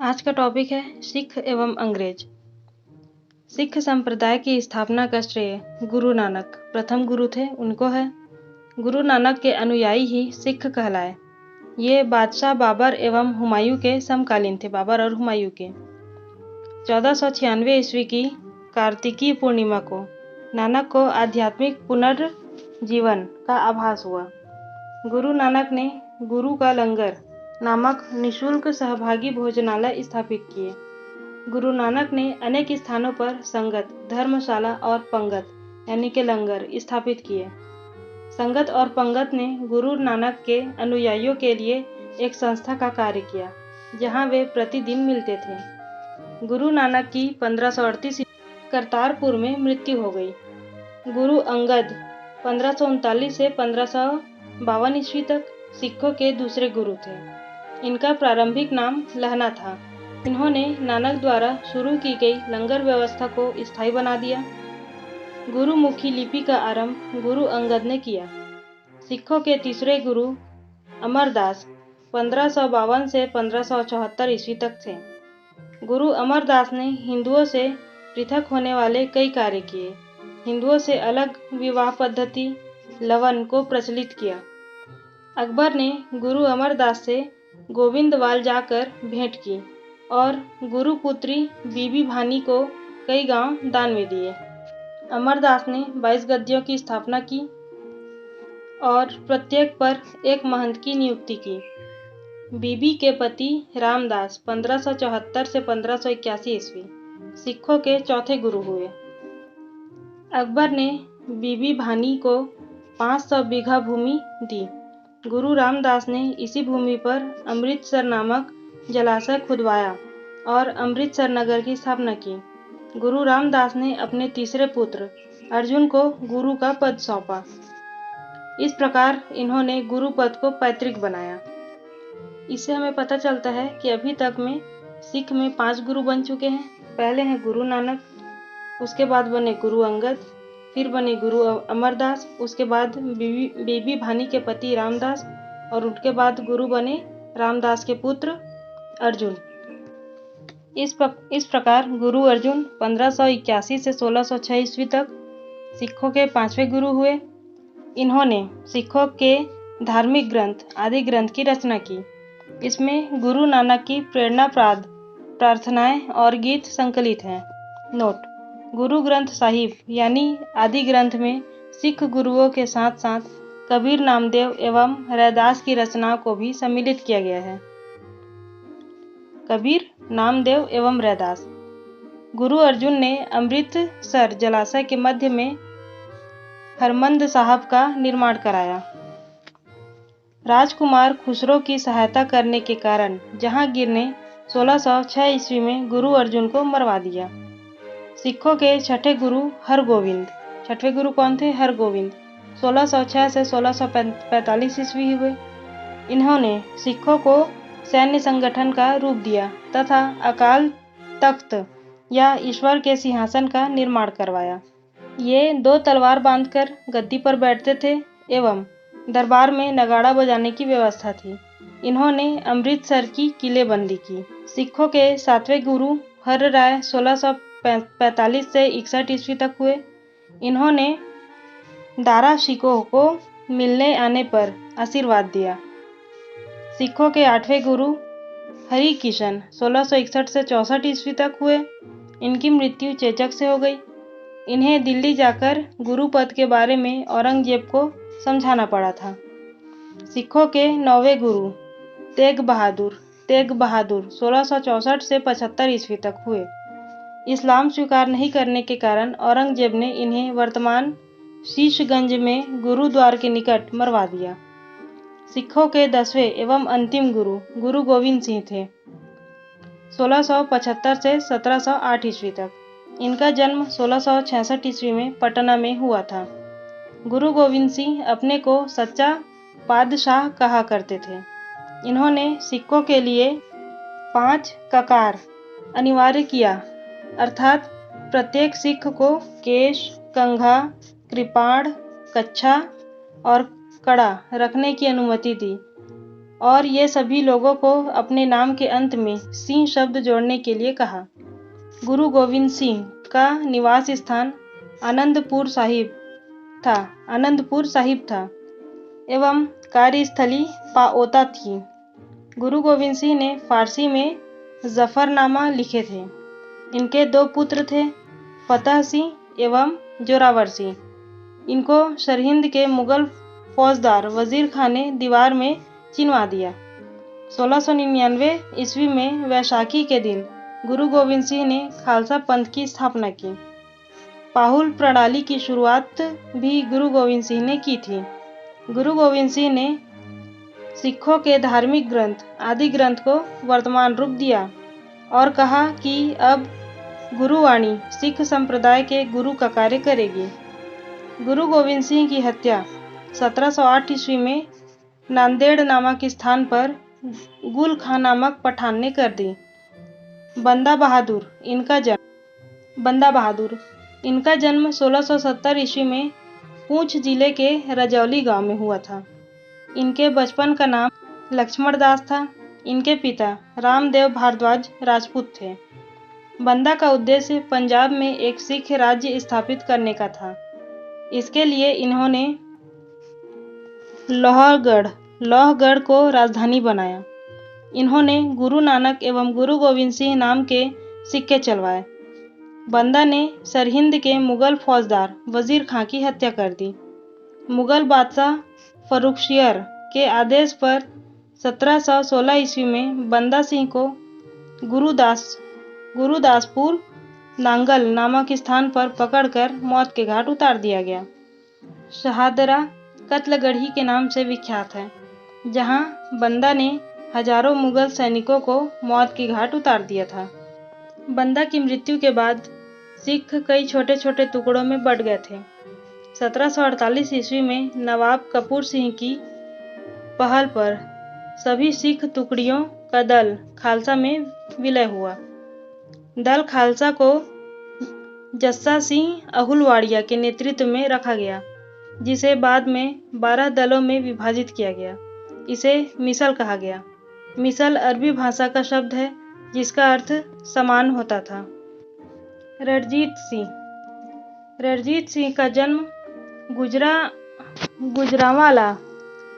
आज का टॉपिक है सिख एवं अंग्रेज। सिख संप्रदाय की स्थापना का श्रेय गुरु नानक प्रथम गुरु थे, उनको है। गुरु नानक के अनुयायी ही सिख कहलाए। ये बादशाह बाबर एवं हुमायूं के समकालीन थे, बाबर और हुमायूं के। 1496 ईस्वी की कार्तिकी पूर्णिमा को नानक को आध्यात्मिक पुनर्जीवन का आभास हुआ। गुरु नानक ने गुरु का लंगर नामक निःशुल्क सहभागी भोजनालय स्थापित किए। गुरु नानक ने अनेक स्थानों पर संगत, धर्मशाला और पंगत यानी के लंगर स्थापित किए। संगत और पंगत ने गुरु नानक के अनुयायियों के लिए एक संस्था का कार्य किया, जहां वे प्रतिदिन मिलते थे। गुरु नानक की 1538 करतारपुर में मृत्यु हो गई। गुरु अंगद 1539 से 1552 ईस्वी तक सिखों के दूसरे गुरु थे। इनका प्रारंभिक नाम लहना था। इन्होंने नानक द्वारा शुरू की गई लंगर व्यवस्था को स्थायी बना दिया। गुरुमुखी लिपि का आरंभ गुरु अंगद ने किया। सिखों के तीसरे गुरु अमरदास 1552 से 1574 ईस्वी तक थे। गुरु अमरदास ने हिंदुओं से पृथक होने वाले कई कार्य किए। हिंदुओं से अलग विवाह पद्धति लवन को प्रचलित किया। अकबर ने गुरु अमरदास से गोविंदवाल जाकर भेंट की और गुरु पुत्री बीबी भानी को कई गांव दान में दिए। अमरदास ने 22 गद्दियों की स्थापना की और प्रत्येक पर एक महंत की नियुक्ति की। बीबी के पति रामदास 1574 से 1581 ईस्वी सिखों के चौथे गुरु हुए। अकबर ने बीबी भानी को 500 बीघा भूमि दी। गुरु रामदास ने इसी भूमि पर अमृतसर नामक जलाशय खुदवाया और अमृतसर नगर की स्थापना की। गुरु रामदास ने अपने तीसरे पुत्र अर्जुन को गुरु का पद सौंपा। इस प्रकार इन्होंने गुरु पद को पैतृक बनाया। इससे हमें पता चलता है कि अभी तक में सिख में 5 गुरु बन चुके हैं। पहले हैं गुरु नानक, उसके बाद बने गुरु अंगद, फिर बने गुरु अमरदास, उसके बाद बीबी भानी के पति रामदास और उनके बाद गुरु बने रामदास के पुत्र अर्जुन। इस प्रकार गुरु अर्जुन 1581 से 1606 ईस्वी तक सिखों के 5वें गुरु हुए। इन्होंने सिखों के धार्मिक ग्रंथ आदि ग्रंथ की रचना की। इसमें गुरु नानक की प्रेरणाप्रद प्रार्थनाएं और गीत संकलित हैं। नोट: गुरु ग्रंथ साहिब यानी आदि ग्रंथ में सिख गुरुओं के साथ साथ कबीर, नामदेव एवं रैदास की रचनाओं को भी सम्मिलित किया गया है। कबीर, नामदेव एवं रैदास। गुरु अर्जुन ने अमृतसर जलाशय के मध्य में हरमंद साहब का निर्माण कराया। राजकुमार खुसरो की सहायता करने के कारण जहांगीर ने 1606 ईस्वी में गुरु अर्जुन को मरवा दिया। सिखों के छठे गुरु हरगोविंद। छठवें गुरु कौन थे? हरगोविंद 1606 से 1645 ईस्वी हुए। इन्होंने सिखों को सैन्य संगठन का रूप दिया तथा अकाल तख्त या ईश्वर के सिंहासन का निर्माण करवाया। ये 2 तलवार बांधकर गद्दी पर बैठते थे एवं दरबार में नगाड़ा बजाने की व्यवस्था थी। इन्होंने अमृतसर की किलेबंदी की। सिखों के 7वें गुरु हर राय 1645 से 61 ईस्वी तक हुए। इन्होंने दारा शिकोह को मिलने आने पर आशीर्वाद दिया। सिखों के 8वें गुरु हरि किशन 1661 से 64 ईस्वी तक हुए। इनकी मृत्यु चेचक से हो गई। इन्हें दिल्ली जाकर गुरु पद के बारे में औरंगजेब को समझाना पड़ा था। सिखों के 9वें गुरु तेग बहादुर 1664 से 75 ईस्वी तक हुए। इस्लाम स्वीकार नहीं करने के कारण औरंगजेब ने इन्हें वर्तमान शीशगंज में गुरुद्वार के निकट मरवा दिया। सिखों के 10वें एवं अंतिम गुरु गुरु गोविंद सिंह थे 1675 से 1708 ईस्वी तक। इनका जन्म 1666 ईस्वी में पटना में हुआ था। गुरु गोविंद सिंह अपने को सच्चा पादशाह कहा करते थे। इन्होंने सिखों के लिए 5 ककार अनिवार्य किया, अर्थात प्रत्येक सिख को केश, कंघा, कृपाण, कच्छा और कड़ा रखने की अनुमति दी और ये सभी लोगों को अपने नाम के अंत में सिंह शब्द जोड़ने के लिए कहा। गुरु गोविंद सिंह का निवास स्थान आनंदपुर साहिब था एवं कार्यस्थली पाओता थी। गुरु गोविंद सिंह ने फारसी में जफरनामा लिखे थे। इनके 2 पुत्र थे, फतह सिंह एवं जोरावर सिंह। इनको सरहिंद के मुगल फौजदार वजीर खान ने दीवार में चिनवा दिया। 1699 ईस्वी में वैशाखी के दिन गुरु गोविंद सिंह ने खालसा पंथ की स्थापना की। पाहुल प्रणाली की शुरुआत भी गुरु गोविंद सिंह ने की थी। गुरु गोविंद सिंह ने सिखों के धार्मिक ग्रंथ आदि ग्रंथ को वर्तमान रूप दिया और कहा कि अब गुरुवाणी सिख संप्रदाय के गुरु का कार्य करेगी। गुरु गोविंद सिंह की हत्या 1708 ईस्वी में नांदेड़ नामक स्थान पर गुल खां नामक पठान ने कर दी। बंदा बहादुर इनका जन्म 1670 ईस्वी में पूंछ जिले के रजौली गांव में हुआ था। इनके बचपन का नाम लक्ष्मण दास था। इनके पिता रामदेव भारद्वाज राजपूत थे। बंदा का उद्देश्य पंजाब में एक सिख राज्य स्थापित करने का था। इसके लिए इन्होंने लोहगढ़ को राजधानी बनाया। इन्होंने गुरु नानक एवं गुरु गोविंद सिंह नाम के सिक्के चलवाए। बंदा ने सरहिंद के मुगल फौजदार वजीर खां की हत्या कर दी। मुगल बादशाह फर्रुखशियर के आदेश पर 1716 ईस्वी में बंदा सिंह को गुरुदासपुर नांगल नामक स्थान पर पकड़कर मौत के घाट उतार दिया गया। शहादरा कत्लगढ़ी के नाम से विख्यात है, जहां बंदा ने हजारों मुगल सैनिकों को मौत के घाट उतार दिया था। बंदा की मृत्यु के बाद सिख कई छोटे छोटे टुकड़ों में बंट गए थे। 1748 ईस्वी में नवाब कपूर सिंह की पहल पर सभी सिख टुकड़ियों का दल खालसा में विलय हुआ। दल खालसा को जस्सा सिंह अहुलवाड़िया के नेतृत्व में रखा गया, जिसे बाद में 12 दलों में विभाजित किया गया। इसे मिसल कहा गया। मिसल अरबी भाषा का शब्द है जिसका अर्थ समान होता था। रणजीत सिंह का जन्म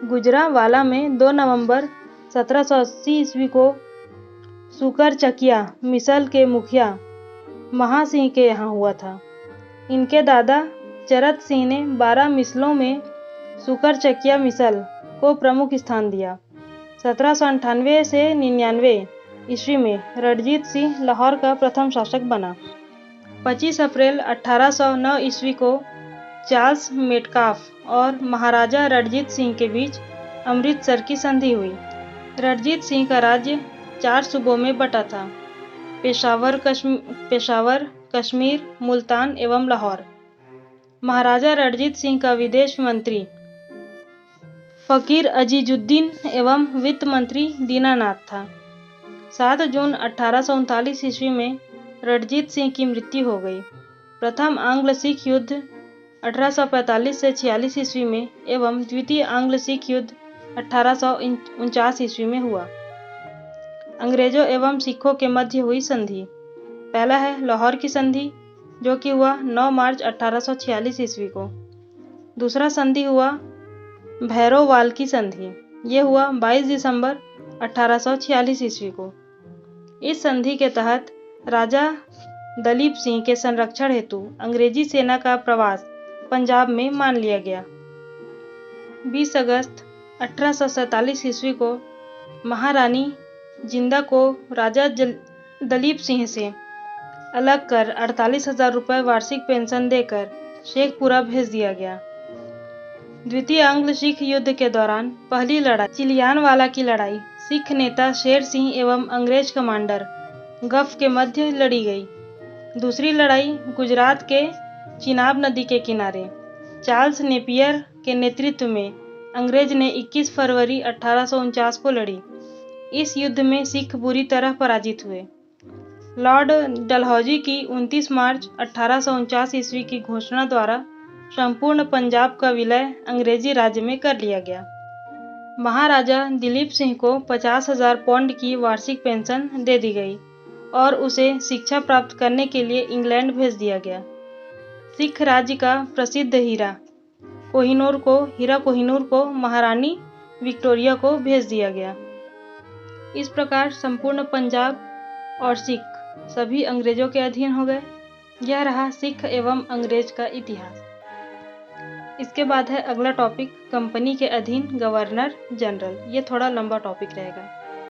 गुजरांवाला में 2 नवंबर 1780 ईस्वी को सुकर चकिया मिसल के मुखिया महा सिंह के यहाँ हुआ था। इनके दादा चरत सिंह ने 12 मिसलों में सुकर चकिया मिसल को प्रमुख स्थान दिया। 1798 से 99 ईस्वी में रणजीत सिंह लाहौर का प्रथम शासक बना। 25 अप्रैल 1809 ईस्वी को चार्ल्स मेटकाफ और महाराजा रणजीत सिंह के बीच अमृतसर की संधि हुई। रणजीत सिंह का राज्य 4 सूबों में बटा था: पेशावर, कश्मीर, मुल्तान एवं लाहौर। महाराजा रणजीत सिंह का विदेश मंत्री फकीर अजीजुद्दीन एवं वित्त मंत्री दीनानाथ था। 7 जून 1839 ईस्वी में रणजीत सिंह की मृत्यु हो गई। प्रथम आंग्ल सिख युद्ध 1845 से 46 ईस्वी में एवं द्वितीय आंग्ल सिख युद्ध 1849 ईस्वी में हुआ। अंग्रेजों एवं सिखों के मध्य हुई संधि। पहला है लाहौर की संधि, जो कि हुआ 9 मार्च 1846 ईस्वी को। दूसरा संधि हुआ भैरोवाल की संधि, ये हुआ 22 दिसंबर 1846 ईस्वी को। इस संधि के तहत राजा दलीप सिंह के संरक्षण हेतु अंग्रेजी सेना का प्रवास पंजाब में मान लिया गया। 20 अगस्त 1847 ईस्वी को महारानी जिंदा को राजा दलीप सिंह से अलग कर 48,000 रुपये वार्षिक पेंशन देकर शेखपुरा भेज दिया गया। द्वितीय आंग्ल सिख युद्ध के दौरान पहली लड़ाई चिलियानवाला की लड़ाई सिख नेता शेर सिंह एवं अंग्रेज कमांडर गफ के मध्य लड़ी गई। दूसरी लड़ाई गुजरात के चिनाब नदी के किनारे चार्ल्स नेपियर के नेतृत्व में अंग्रेज ने 21 फरवरी 1849 को लड़ी। इस युद्ध में सिख बुरी तरह पराजित हुए। लॉर्ड डलहौजी की 29 मार्च 1849 ईस्वी की घोषणा द्वारा संपूर्ण पंजाब का विलय अंग्रेजी राज्य में कर लिया गया। महाराजा दिलीप सिंह को 50,000 पाउंड की वार्षिक पेंशन दे दी गई और उसे शिक्षा प्राप्त करने के लिए इंग्लैंड भेज दिया गया। सिख राज्य का प्रसिद्ध हीरा कोहिनूर को महारानी विक्टोरिया को भेज दिया गया। इस प्रकार संपूर्ण पंजाब और सिख सभी अंग्रेजों के अधीन हो गए। यह रहा सिख एवं अंग्रेज का इतिहास। इसके बाद है अगला टॉपिक, कंपनी के अधीन गवर्नर जनरल। ये थोड़ा लंबा टॉपिक रहेगा।